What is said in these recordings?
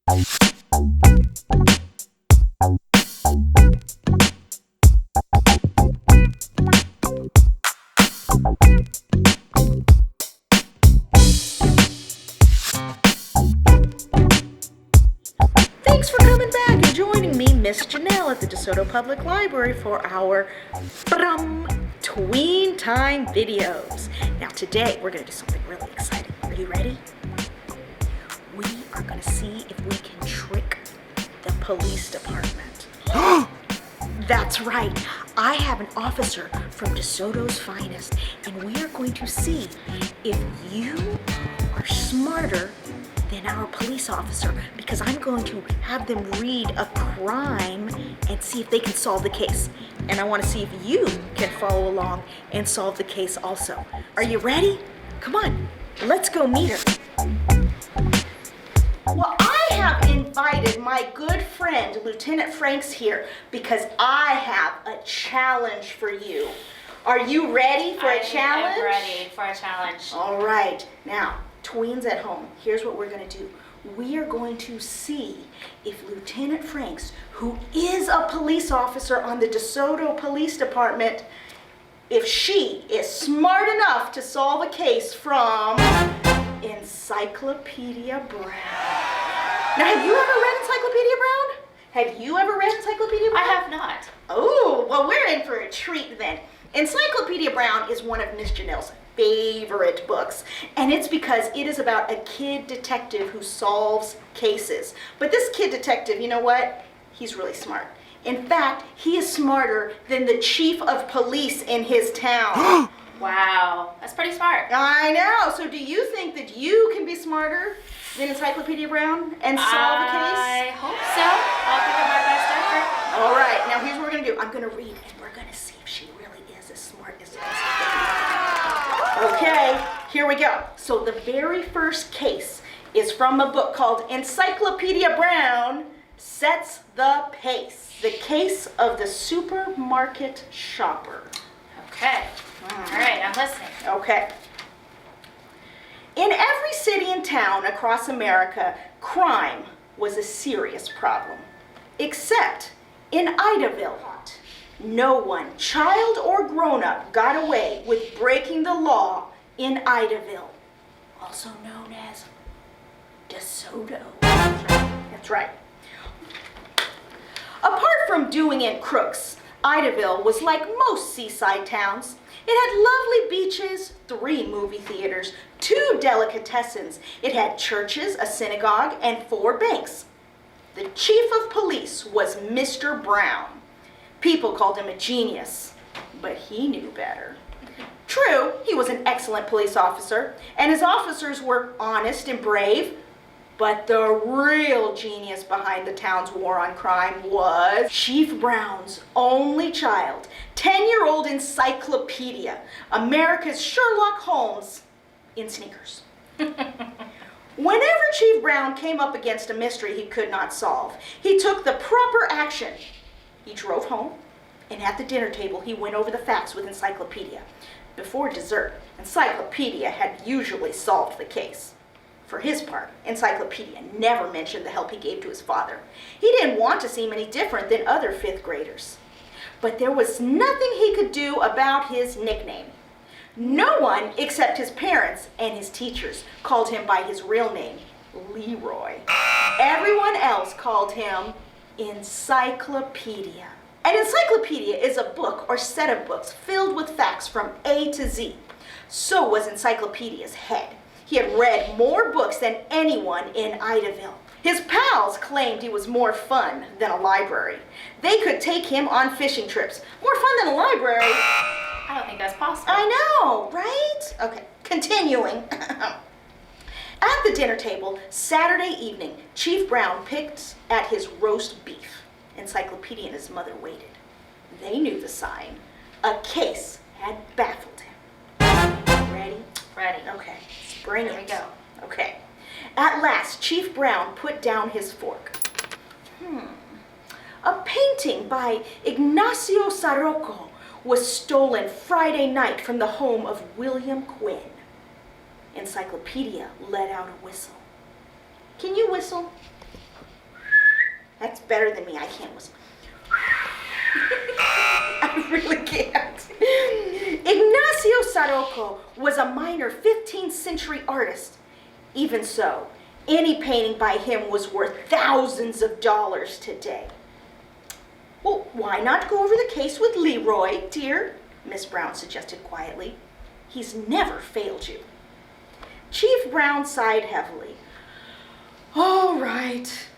Thanks for coming back and joining me, Miss Janelle, at the DeSoto Public Library for our Tween Time videos. Now today we're going to do something really exciting. Are you ready? We are going to see if we can trick the police department. That's right. I have an officer from DeSoto's finest, and we are going to see if you are smarter than our police officer, because I'm going to have them read a crime and see if they can solve the case. And I want to see if you can follow along and solve the case also. Are you ready? Come on, let's go meet her. Well, I have invited my good friend, Lieutenant Franks, here because I have a challenge for you. Are you ready for a challenge? I'm ready for a challenge. All right. Now, tweens at home, here's what we're going to do. We are going to see if Lieutenant Franks, who is a police officer on the DeSoto Police Department, if she is smart enough to solve a case from Encyclopedia Brown. Now, have you ever read Encyclopedia Brown? Have you ever read Encyclopedia Brown? I have not. Oh, well, we're in for a treat then. Encyclopedia Brown is one of Miss Janelle's favorite books, and it's because it is about a kid detective who solves cases. But this kid detective, you know what? He's really smart. In fact, he is smarter than the chief of police in his town. Wow, that's pretty smart. I know. So do you think that you can be smarter than Encyclopedia Brown and solve a case? I hope so. I'll give it my best effort. All right, now here's what we're going to do. I'm going to read, and we're going to see if she really is as smart as Encyclopedia. Okay, here we go. So the very first case is from a book called Encyclopedia Brown Sets the Pace. The case of the supermarket shopper. Okay. All right, I'm listening. Okay. In every city and town across America, crime was a serious problem. Except in Idaville. No one, child or grown-up, got away with breaking the law in Idaville, also known as DeSoto. That's right. Apart from doing it crooks, Idaville was like most seaside towns. It had lovely beaches, 3 movie theaters, 2 delicatessens. It had churches, a synagogue, and 4 banks. The chief of police was Mr. Brown. People called him a genius, but he knew better. True, he was an excellent police officer, and his officers were honest and brave, but the real genius behind the town's war on crime was Chief Brown's only child, 10-year-old Encyclopedia, America's Sherlock Holmes in sneakers. Whenever Chief Brown came up against a mystery he could not solve, he took the proper action. He drove home, and at the dinner table, he went over the facts with Encyclopedia. Before dessert, Encyclopedia had usually solved the case. For his part, Encyclopedia never mentioned the help he gave to his father. He didn't want to seem any different than other 5th graders. But there was nothing he could do about his nickname. No one except his parents and his teachers called him by his real name, Leroy. Everyone else called him Encyclopedia. An encyclopedia is a book or set of books filled with facts from A to Z. So was Encyclopedia's head. He had read more books than anyone in Idaville. His pals claimed he was more fun than a library. They could take him on fishing trips. More fun than a library? I don't think that's possible. I know, right? Okay, continuing. At the dinner table, Saturday evening, Chief Brown picked at his roast beef. Encyclopedia and his mother waited. They knew the sign. A case had baffled him. Ready? Ready. Okay, bring it. Here we go. Okay. At last, Chief Brown put down his fork. A painting by Ignacio Sarocco was stolen Friday night from the home of William Quinn. Encyclopedia let out a whistle. Can you whistle? better than me. I can't whistle. I really can't. Ignacio Sarocco was a minor 15th century artist. Even so, any painting by him was worth thousands of dollars today. Well, why not go over the case with Leroy, dear? Miss Brown suggested quietly. He's never failed you. Chief Brown sighed heavily. All right,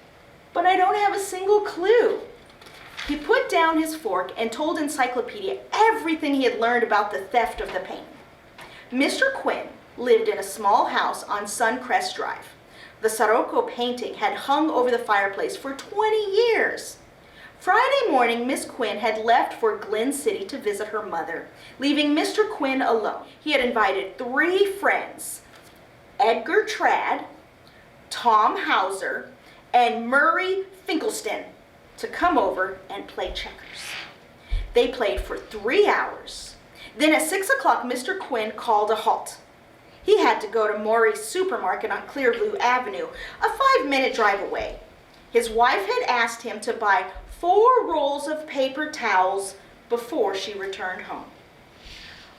but I don't have a single clue. He put down his fork and told Encyclopedia everything he had learned about the theft of the painting. Mr. Quinn lived in a small house on Suncrest Drive. The Sarocco painting had hung over the fireplace for 20 years. Friday morning, Miss Quinn had left for Glen City to visit her mother, leaving Mr. Quinn alone. He had invited 3 friends, Edgar Tradd, Tom Hauser, and Murray Finkelstein, to come over and play checkers. They played for 3 hours. Then at 6 o'clock, Mr. Quinn called a halt. He had to go to Maury's supermarket on Clearview Avenue, a 5-minute drive away. His wife had asked him to buy 4 rolls of paper towels before she returned home.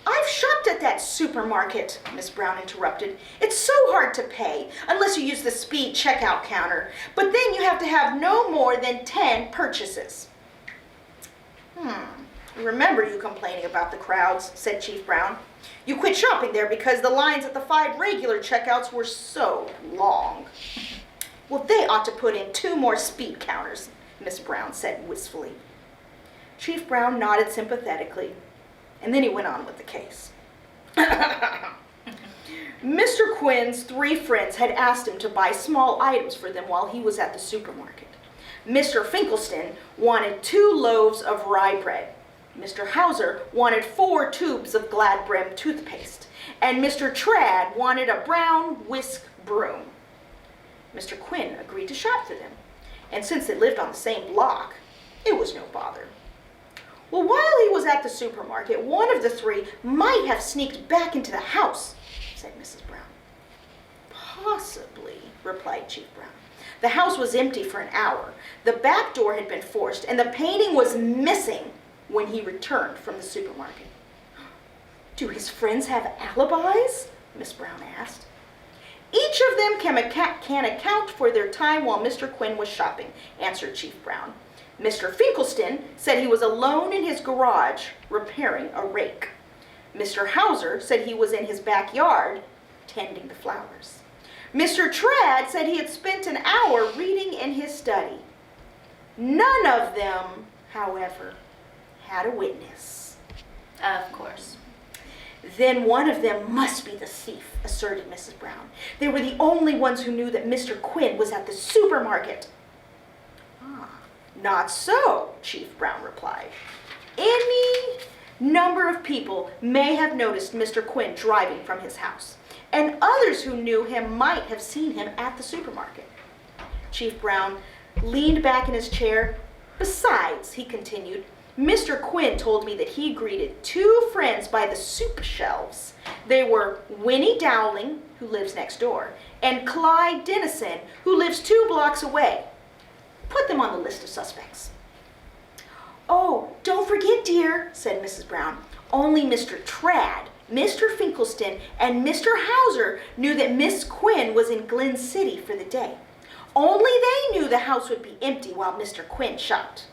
I've shopped at that supermarket, Miss Brown interrupted. It's so hard to pay, unless you use the speed checkout counter. But then you have to have no more than 10 purchases. I remember you complaining about the crowds, said Chief Brown. You quit shopping there because the lines at the 5 regular checkouts were so long. Well, they ought to put in 2 more speed counters, Miss Brown said wistfully. Chief Brown nodded sympathetically, and then he went on with the case. Mr. Quinn's 3 friends had asked him to buy small items for them while he was at the supermarket. Mr. Finkelstein wanted 2 loaves of rye bread. Mr. Hauser wanted 4 tubes of Glad Brim toothpaste. And Mr. Tradd wanted a brown whisk broom. Mr. Quinn agreed to shop for them. And since they lived on the same block, it was no bother. Well, while he was at the supermarket, one of the 3 might have sneaked back into the house, said Mrs. Brown. Possibly, replied Chief Brown. The house was empty for an hour. The back door had been forced, and the painting was missing when he returned from the supermarket. Do his friends have alibis? Miss Brown asked. Each of them can account for their time while Mr. Quinn was shopping, answered Chief Brown. Mr. Finkelstein said he was alone in his garage repairing a rake. Mr. Hauser said he was in his backyard tending the flowers. Mr. Tradd said he had spent an hour reading in his study. None of them, however, had a witness. Of course. Then one of them must be the thief, asserted Mrs. Brown. They were the only ones who knew that Mr. Quinn was at the supermarket. Not so, Chief Brown replied. Any number of people may have noticed Mr. Quinn driving from his house, and others who knew him might have seen him at the supermarket. Chief Brown leaned back in his chair. Besides, he continued, Mr. Quinn told me that he greeted 2 friends by the soup shelves. They were Winnie Dowling, who lives next door, and Clyde Dennison, who lives 2 blocks away. Put them on the list of suspects. Oh, don't forget, dear, said Mrs. Brown. Only Mr. Tradd, Mr. Finkelstein, and Mr. Hauser knew that Miss Quinn was in Glen City for the day. Only they knew the house would be empty while Mr. Quinn shopped.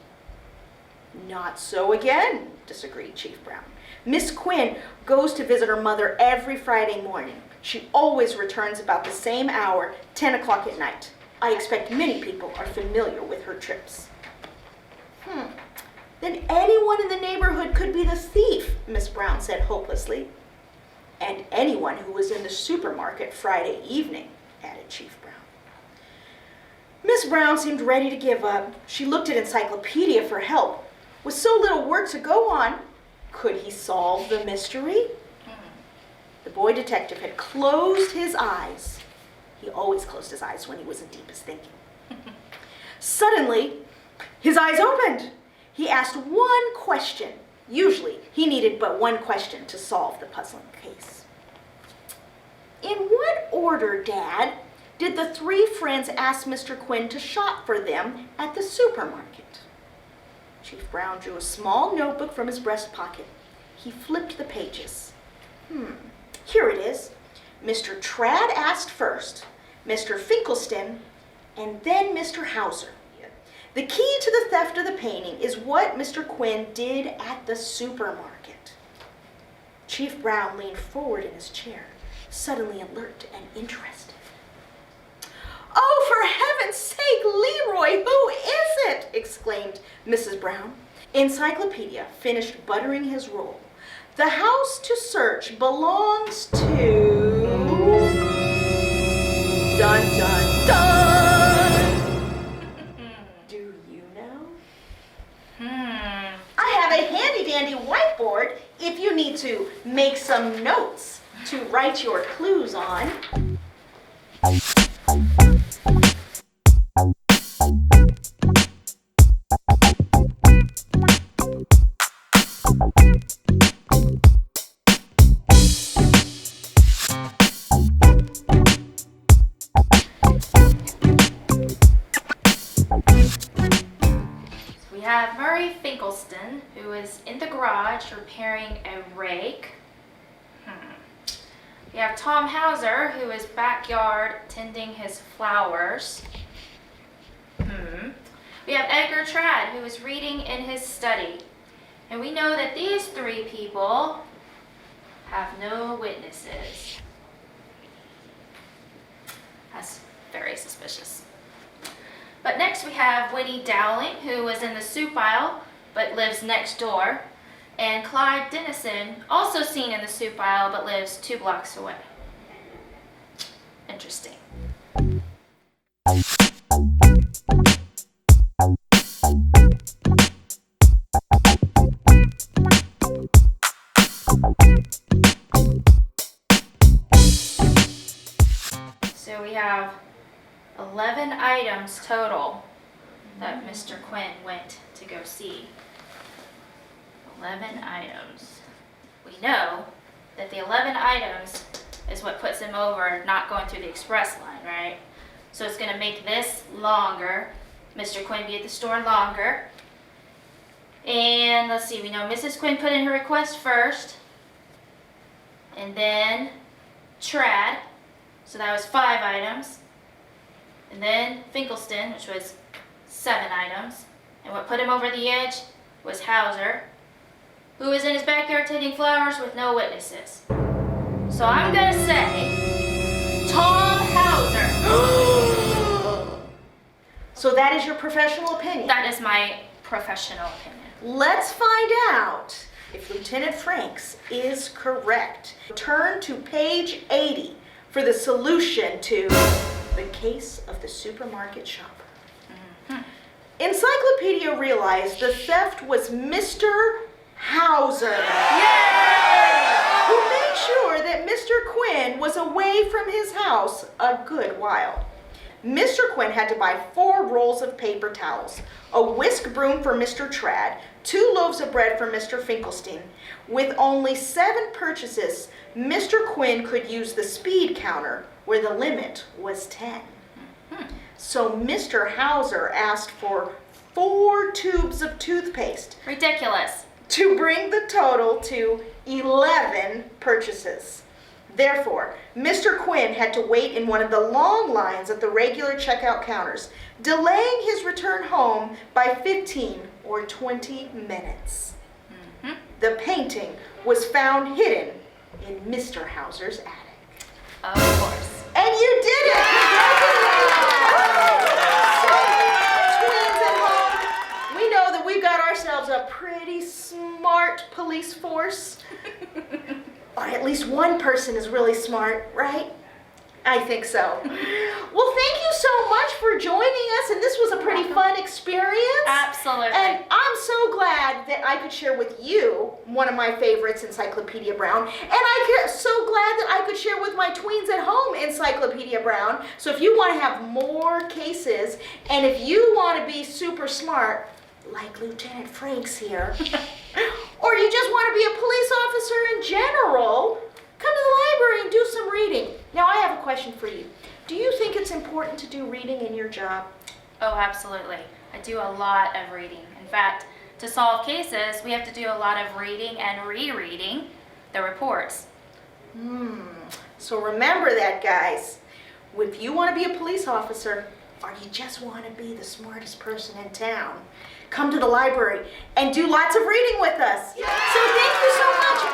Not so again, disagreed Chief Brown. Miss Quinn goes to visit her mother every Friday morning. She always returns about the same hour, 10 o'clock at night. I expect many people are familiar with her trips. Then anyone in the neighborhood could be the thief, Miss Brown said hopelessly. And anyone who was in the supermarket Friday evening, added Chief Brown. Miss Brown seemed ready to give up. She looked at Encyclopedia for help. With so little work to go on, could he solve the mystery? The boy detective had closed his eyes. He always closed his eyes when he was in deepest thinking. Suddenly, his eyes opened. He asked one question. Usually, he needed but one question to solve the puzzling case. In what order, Dad, did the three friends ask Mr. Quinn to shop for them at the supermarket? Chief Brown drew a small notebook from his breast pocket. He flipped the pages. Here it is. Mr. Tradd asked first, Mr. Finkelstein, and then Mr. Hauser. The key to the theft of the painting is what Mr. Quinn did at the supermarket. Chief Brown leaned forward in his chair, suddenly alert and interested. "Oh, for heaven's sake, Leroy, who is it?" exclaimed Mrs. Brown. Encyclopedia finished buttering his roll. "The house to search belongs to..." Dun, dun, dun! Do you know? I have a handy-dandy whiteboard if you need to make some notes to write your clues on. We have Murray Finkelstein, who is in the garage repairing a rake. We have Tom Hauser, who is backyard tending his flowers. We have Edgar Tradd, who is reading in his study. And we know that these three people have no witnesses. That's very suspicious. But next we have Winnie Dowling, who was in the soup aisle but lives next door, and Clyde Dennison, also seen in the soup aisle but lives 2 blocks away. Interesting. So we have 11 items total that Mr. Quinn went to go see. 11 items. We know that the 11 items is what puts him over not going through the express line, right? So it's going to make this longer. Mr. Quinn be at the store longer. And let's see, we know Mrs. Quinn put in her request first. And then Tradd. So that was 5 items. And then Finkelstein, which was 7 items. And what put him over the edge was Hauser, who was in his backyard tending flowers with no witnesses. So I'm going to say Tom Hauser. So that is your professional opinion? That is my professional opinion. Let's find out if Lieutenant Franks is correct. Turn to page 80 for the solution to the case of the supermarket shopper. Encyclopedia realized the theft was Mr. Hauser. Yay! Who made sure that Mr. Quinn was away from his house a good while. Mr. Quinn had to buy 4 rolls of paper towels, a whisk broom for Mr. Tradd, 2 loaves of bread for Mr. Finkelstein. With only 7 purchases, Mr. Quinn could use the speed counter where the limit was 10. So Mr. Hauser asked for 4 tubes of toothpaste. Ridiculous. To bring the total to 11 purchases. Therefore, Mr. Quinn had to wait in one of the long lines at the regular checkout counters, delaying his return home by 15 or 20 minutes. The painting was found hidden in Mr. Hauser's attic. Of course. And you did it! So, Tweens at home, we know that we've got ourselves a pretty smart police force. Or at least one person is really smart, right? I think so. Well, thank you so much for joining us, and this was a pretty fun experience. Absolutely. And I'm so glad that I could share with you one of my favorites, Encyclopedia Brown, and so glad that I could share with my tweens at home, Encyclopedia Brown. So if you want to have more cases, and if you want to be super smart, like Lieutenant Franks here, or you just want to be a police officer in general, come to the library and do some reading. Now I have a question for you. Do you think it's important to do reading in your job? Oh, absolutely. I do a lot of reading. In fact, to solve cases, we have to do a lot of reading and rereading the reports. So remember that, guys. If you want to be a police officer, or you just want to be the smartest person in town, come to the library and do lots of reading with us. So thank you so much.